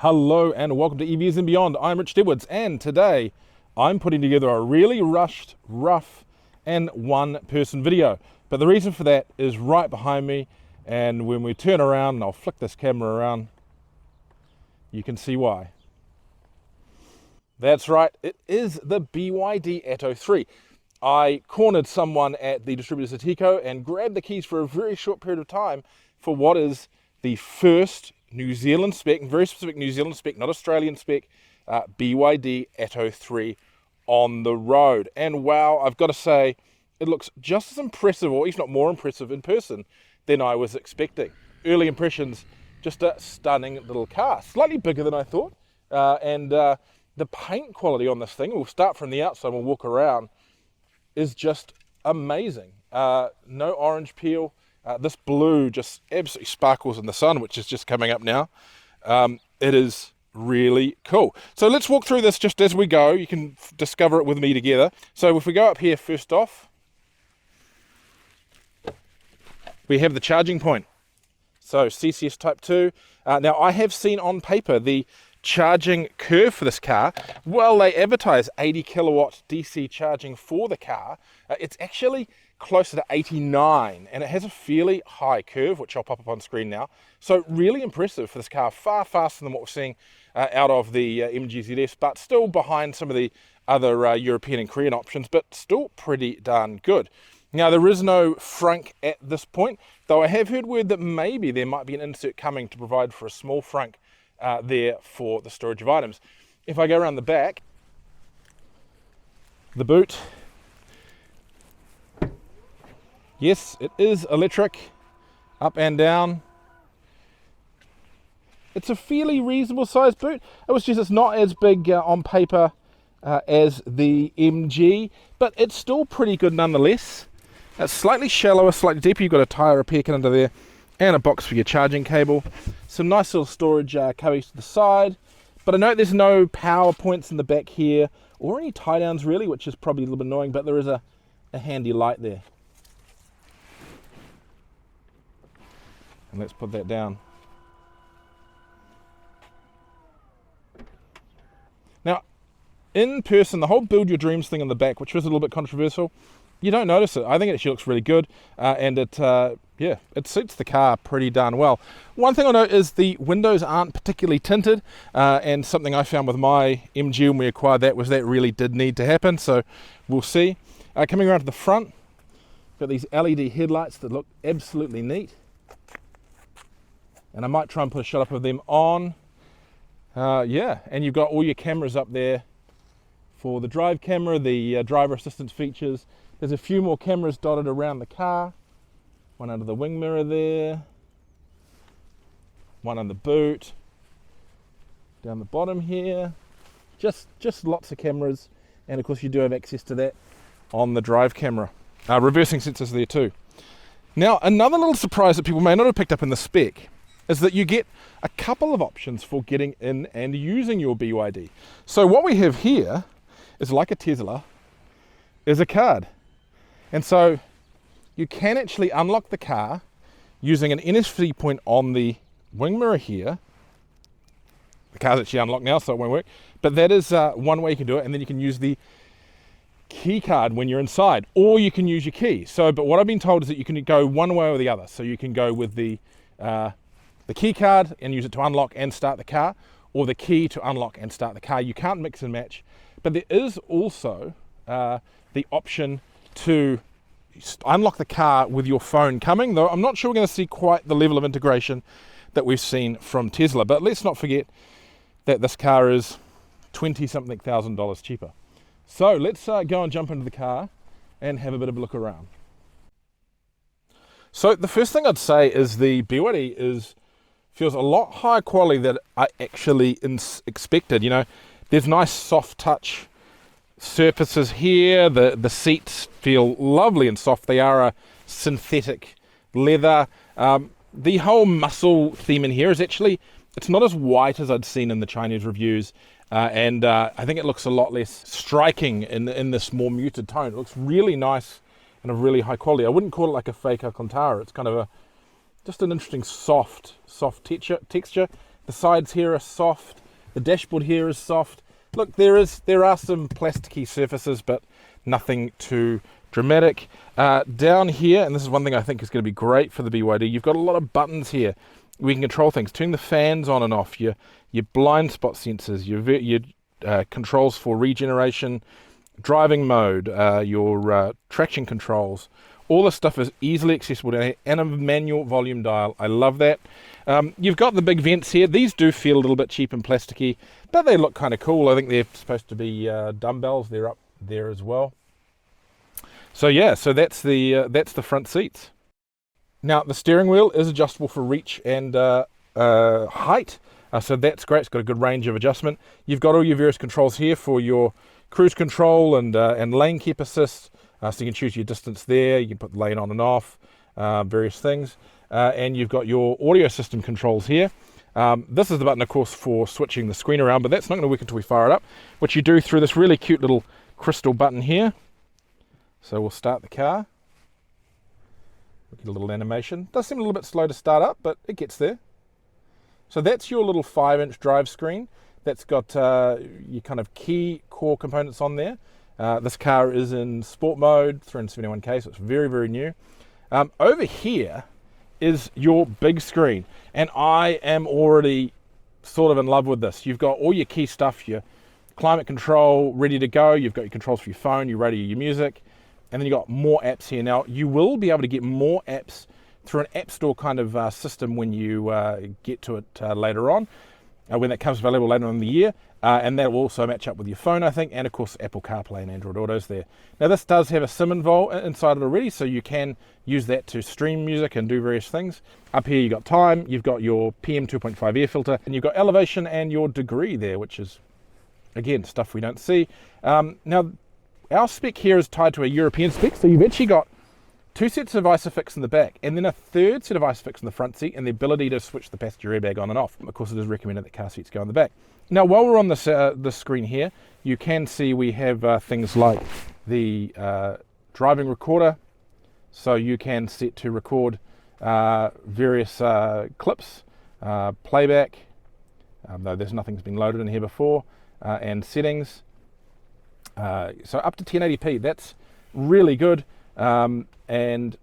Hello and welcome to EVs and Beyond. I'm Rich Edwards, and today I'm putting together a really rushed, rough and one-person video. But the reason for that is right behind me, and when we turn around and I'll flick this camera around, you can see why. That's right, it is the BYD Atto 3. I cornered someone at the distributors at Atto and grabbed the keys for a very short period of time for what is the first New Zealand spec, very specific New Zealand spec, not Australian spec, BYD Atto 3 on the road. And wow, I've got to say, it looks just as impressive, or if not more impressive in person than I was expecting. Early impressions, just a stunning little car, slightly bigger than I thought. And the paint quality on this thing, we'll start from the outside, we'll walk around, is just amazing. No orange peel. This blue just absolutely sparkles in the sun, which is just coming up now. It is really cool. So let's walk through this just as we go. You can discover it with me together. So if we go up here first off, we have the charging point. So CCS Type 2. Now I have seen on paper the charging curve for this car. Well, they advertise 80 kilowatt DC charging for the car. It's actually closer to 89, and it has a fairly high curve, which I'll pop up on screen now. So really impressive for this car, far faster than what we're seeing out of the MGZS, but still behind some of the other European and Korean options, but still pretty darn good. Now, there is no frunk at this point, though I have heard word that maybe there might be an insert coming to provide for a small frunk there for the storage of items. If I go around the back, the boot, yes, it is electric, up and down. It's a fairly reasonable sized boot. It was just, it's not as big on paper as the MG, but it's still pretty good nonetheless. It's slightly shallower, slightly deeper. You've got a tyre repair kit under there and a box for your charging cable. Some nice little storage cubbies to the side. But I note there's no power points in the back here, or any tie downs really, which is probably a little bit annoying, but there is a handy light there. And let's put that down. Now, in person, the whole build your dreams thing in the back, which was a little bit controversial, you don't notice it. I think it actually looks really good, and it suits the car pretty darn well. One thing I note is the windows aren't particularly tinted, and something I found with my MG when we acquired that was that really did need to happen, so we'll see. Coming around to the front, got these LED headlights that look absolutely neat. And I might try and put a shot up of them on. And you've got all your cameras up there for the drive camera, the driver assistance features. There's a few more cameras dotted around the car. One under the wing mirror there. One on the boot. Down the bottom here. Just lots of cameras. And of course you do have access to that on the drive camera. Reversing sensors there too. Now, another little surprise that people may not have picked up in the spec is that you get a couple of options for getting in and using your BYD. So what we have here is, like a Tesla, is a card. And so you can actually unlock the car using an NFC point on the wing mirror here. The car's actually unlocked now, so it won't work. But that is one way you can do it, and then you can use the key card when you're inside, or you can use your key. So, but what I've been told is that you can go one way or the other. So you can go with the key card and use it to unlock and start the car, or the key to unlock and start the car. You can't mix and match. But there is also the option to unlock the car with your phone coming, though I'm not sure we're going to see quite the level of integration that we've seen from Tesla. But let's not forget that this car is $20-something thousand cheaper. So let's go and jump into the car and have a bit of a look around. So the first thing I'd say is the BYD feels a lot higher quality than I actually expected. You know, there's nice soft touch surfaces here. The seats feel lovely and soft. They are a synthetic leather. The whole muscle theme in here is actually, it's not as white as I'd seen in the Chinese reviews. And I think it looks a lot less striking in this more muted tone. It looks really nice and of really high quality. I wouldn't call it like a fake Alcantara. It's kind of just an interesting soft texture. The sides here are soft. The dashboard here is soft. Look, there are some plasticky surfaces, but nothing too dramatic. Down here, and this is one thing I think is going to be great for the BYD, you've got a lot of buttons here. We can control things, turn the fans on and off, your blind spot sensors, your controls for regeneration, driving mode, your traction controls. All this stuff is easily accessible down here, and a manual volume dial. I love that. You've got the big vents here. These do feel a little bit cheap and plasticky, but they look kind of cool. I think they're supposed to be dumbbells. They're up there as well. So yeah, so that's the front seats. Now the steering wheel is adjustable for reach and height, so that's great. It's got a good range of adjustment. You've got all your various controls here for your cruise control and lane keep assist, so you can choose your distance there. You can put the lane on and off, various things, and you've got your audio system controls here. This is the button, of course, for switching the screen around, but that's not going to work until we fire it up, which you do through this really cute little crystal button here. So we'll start the car. We'll get a little animation. Does seem a little bit slow to start up, but it gets there. So that's your little 5-inch drive screen. That's got your kind of key core components on there. This car is in sport mode, 371k, so it's very, very new. Over here is your big screen, and I am already sort of in love with this. You've got all your key stuff, your climate control ready to go. You've got your controls for your phone, your radio, your music. And then you've got more apps here. Now, you will be able to get more apps through an App Store kind of system when you get to it later on, when that comes available later on in the year. And that will also match up with your phone, I think, and of course Apple CarPlay and Android Auto's there. Now, this does have a SIM inside it already, so you can use that to stream music and do various things. Up here, you've got time, you've got your PM 2.5 air filter, and you've got elevation and your degree there, which is, again, stuff we don't see. Now, our spec here is tied to a European spec, so you've actually got 2 sets of ISOFIX in the back, and then a 3rd set of ISOFIX in the front seat, and the ability to switch the passenger airbag on and off. Of course, it is recommended that car seats go in the back. Now, while we're on this screen here, you can see we have things like the driving recorder, so you can set to record various clips, playback, though there's nothing's been loaded in here before, and settings. So up to 1080p, that's really good, and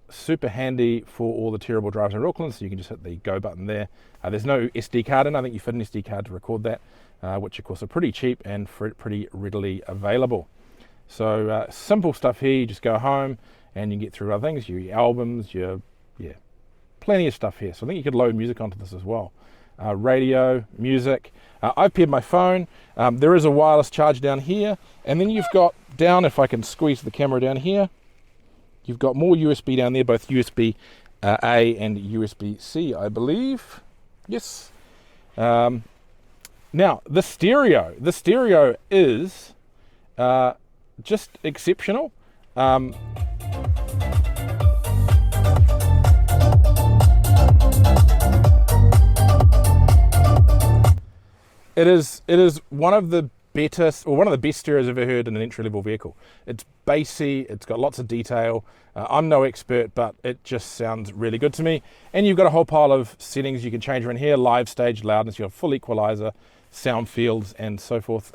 super handy for all the terrible drives in Auckland, so you can just hit the go button there. There's no SD card in. I think you fit an SD card to record that, which of course are pretty cheap and pretty readily available. So simple stuff here. You just go home and you get through other things, your albums, plenty of stuff here. So I think you could load music onto this as well. Radio, music. I've paired my phone. There is a wireless charge down here, and then you've got down, if I can squeeze the camera down here, you've got more USB down there, both USB A and USB-C, I believe. Yes. Now, the stereo is just exceptional. It is one of the best stereos I've ever heard in an entry-level vehicle. It's bassy, it's got lots of detail. I'm no expert, but it just sounds really good to me. And you've got a whole pile of settings you can change around here: live stage, loudness, you have full equalizer, sound fields, and so forth.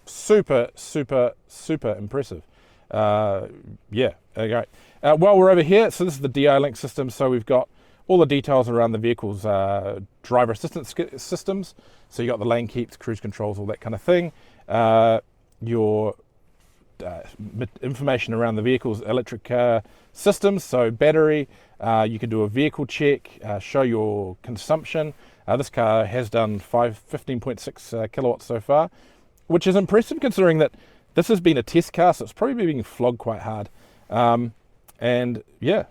Super, super, super impressive. Yeah, okay. While we're over here, so this is the DI-Link system. So we've got all the details around the vehicle's driver assistance systems. So you got the lane keeps, cruise controls, all that kind of thing. Your information around the vehicle's electric systems, so battery. You can do a vehicle check, show your consumption. This car has done 15.6 kilowatts so far, which is impressive considering that this has been a test car, so it's probably being flogged quite hard. And yeah,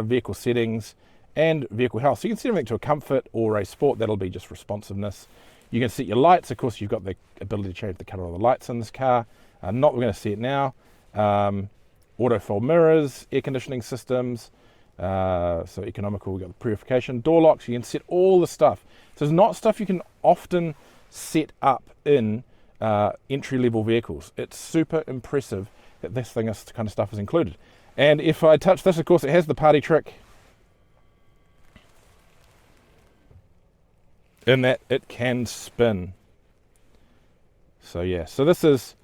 vehicle settings and vehicle health. So you can set everything to a comfort or a sport. That'll be just responsiveness. You can set your lights. Of course, you've got the ability to change the color of the lights in this car. We're going to see it now. Auto fold mirrors, air conditioning systems. So economical, we've got the purification, door locks. You can set all the stuff. So it's not stuff you can often set up in entry-level vehicles. It's super impressive that this kind of stuff is included. And if I touch this, of course, it has the party trick. in that it can spin. So yeah, so this is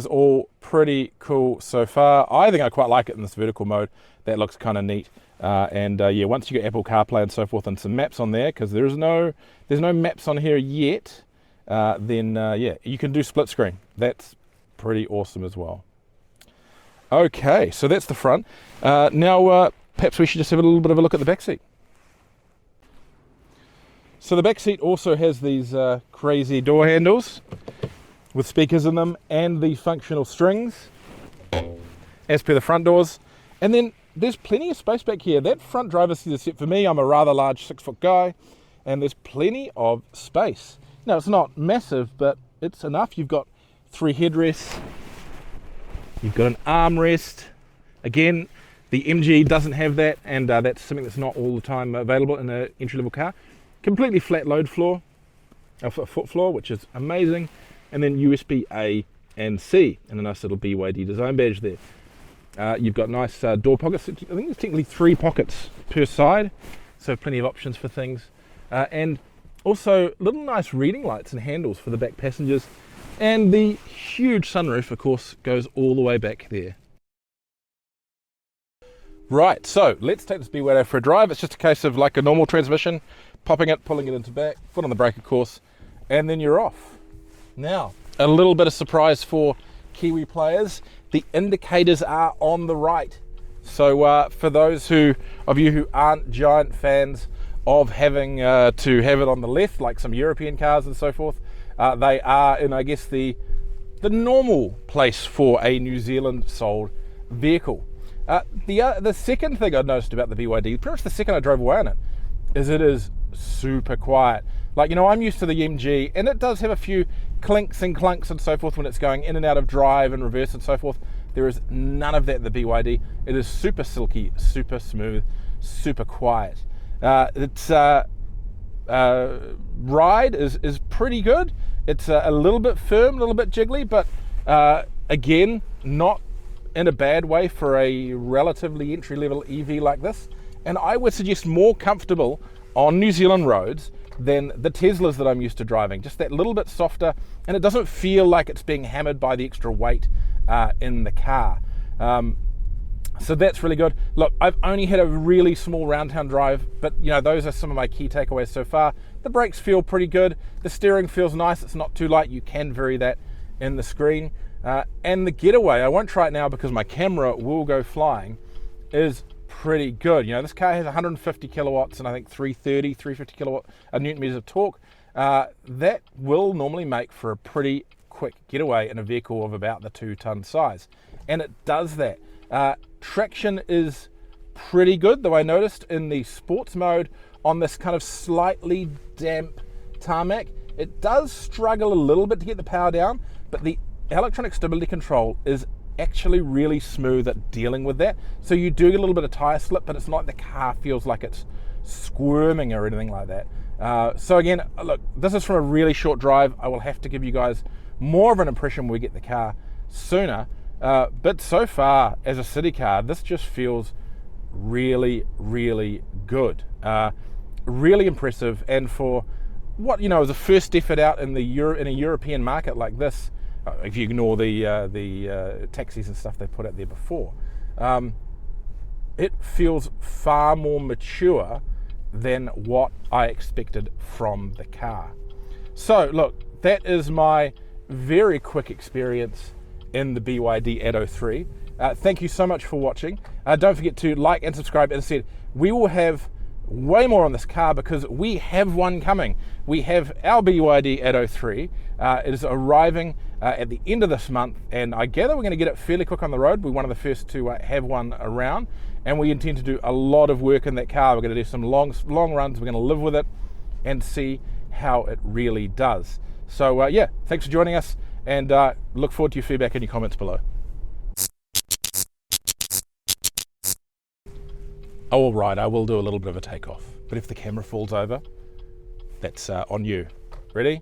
all pretty cool so far. I think I quite like it in this vertical mode. That looks kind of neat. Yeah, once you get Apple CarPlay and so forth and some maps on there, because there's no maps on here yet, then yeah, you can do split screen. That's pretty awesome as well. Okay, so that's the front. Now perhaps we should just have a little bit of a look at the back seat. So the back seat also has these crazy door handles with speakers in them and the functional strings as per the front doors. And then there's plenty of space back here. That front driver's seat is set for me. I'm a rather large 6-foot guy, and there's plenty of space. Now, it's not massive, but it's enough. You've got 3 headrests. You've got an armrest. Again, the MG doesn't have that, and that's something that's not all the time available in an entry-level car. Completely flat load floor, foot floor, which is amazing. And then USB A and C, and a nice little BYD design badge there. You've got nice door pockets. I think there's technically 3 pockets per side, so plenty of options for things. And also little nice reading lights and handles for the back passengers. And the huge sunroof, of course, goes all the way back there. Right, so let's take this BYD Atto for a drive. It's just a case of like a normal transmission, popping it, pulling it into back, foot on the brake, of course, and then you're off. Now, a little bit of surprise for Kiwi players. The indicators are on the right. So for those of you who aren't giant fans of having to have it on the left, like some European cars and so forth, they are in, I guess, the normal place for a New Zealand sold vehicle. The second thing I noticed about the BYD, pretty much the second I drove away on it, is it is super quiet. Like, you know, I'm used to the MG, and it does have a few clinks and clunks and so forth when it's going in and out of drive and reverse and so forth. There is none of that in the BYD. It is super silky, super smooth, super quiet. Its ride is pretty good. It's a little bit firm, a little bit jiggly, but again, not in a bad way for a relatively entry-level EV like this. And I would suggest more comfortable on New Zealand roads than the Teslas that I'm used to driving. Just that little bit softer, and it doesn't feel like it's being hammered by the extra weight in the car. So that's really good. Look, I've only had a really small round town drive, but you know, those are some of my key takeaways so far. The brakes feel pretty good. The steering feels nice. It's not too light. You can vary that in the screen. And the getaway, I won't try it now because my camera will go flying, is pretty good. You know, this car has 150 kilowatts and I think 350 kilowatt newton meters of torque. That will normally make for a pretty quick getaway in a vehicle of about the 2-ton size, and it does that. Traction is pretty good, though I noticed in the sports mode on this kind of slightly damp tarmac, it does struggle a little bit to get the power down, but the electronic stability control is actually really smooth at dealing with that. So you do get a little bit of tire slip, but it's not like the car feels like it's squirming or anything like that. So again, look, this is from a really short drive. I will have to give you guys more of an impression when we get the car sooner. But so far, as a city car, this just feels really, really good. Really impressive, and for what, you know, is a first effort out in a European market like this, if you ignore the taxis and stuff they put out there before, it feels far more mature than what I expected from the car. So look, that is my very quick experience in the BYD Atto 3. Thank you so much for watching. Don't forget to like and subscribe. As I said, we will have way more on this car because we have one coming. We have our BYD Atto 3. It is arriving at the end of this month, and I gather we're going to get it fairly quick on the road. We're one of the first to have one around, and we intend to do a lot of work in that car. We're going to do some long runs. We're going to live with it and see how it really does. So yeah, thanks for joining us, and look forward to your feedback and your comments below. Oh, all right, I will do a little bit of a takeoff, but if the camera falls over, that's on you. Ready?